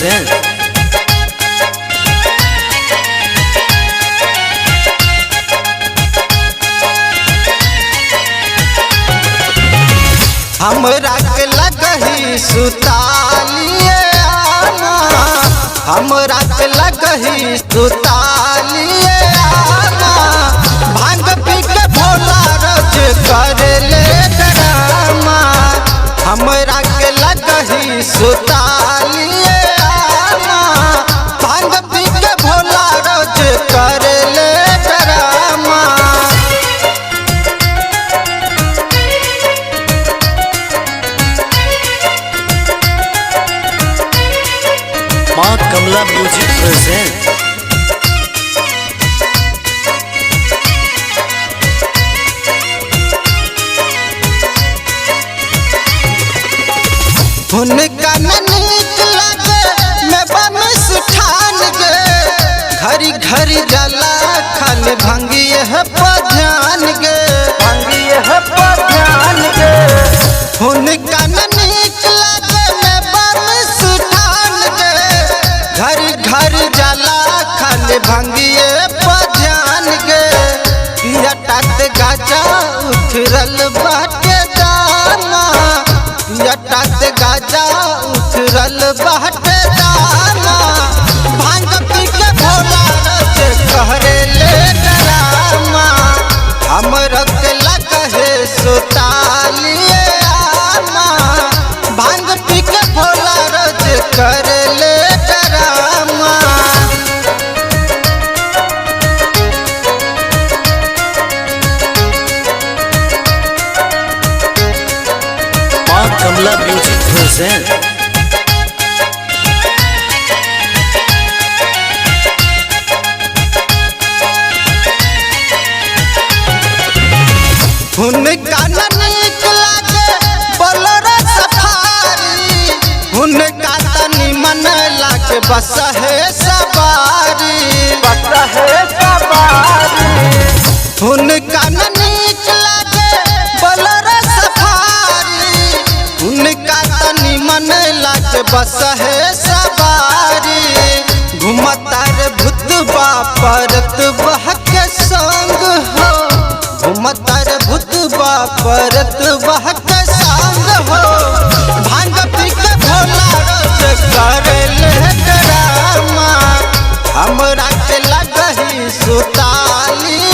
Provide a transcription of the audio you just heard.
present हमरा के लगही सुतालिए आना, हमरा के लगही सुतालिए आना। भांग पी के भोला रज करे ले ड्रामा, हमरा के लगही सुतालिए आना। भांग पी के भोला रज करे ले ड्रामा। माँ कमला म्यूजिक present हुनका न नीक लगे मैं बमिस ठान गे, घरी घरी जला खल भंगिए है पध्यान गे, भंगिए है पध्यान गे। हुनका न नीक लगे मैं बमिस ठान गे, घरी घरी जला खल भंगिए पध्यान गे। पिया तात गाजा उठरल बाटे दाना, पिया तात गाजा उठरल बाटे दाना। भांग पी के भोला रज कहरे ले ड्रामा, हमरा के लगहे सुतालिए आना। भांग पी के भोला रज करे ले ड्रामा। माँ कमला म्यूजिक present हुनका न नीक लागे बोलरो सफारी, हुनका त निमन लागे बस है सवारी, बस है सवारी। हुनका न नीक लागे बोलरो सफारी, हुनका त निमन लागे बस है सवारी। घुमता रे भूतबा परत बहके संग हो, घुमता रे भूतबा परत बहके संग हो। भांग पी के भोला रज करे ले ड्रामा, हमरा के लगही सुताली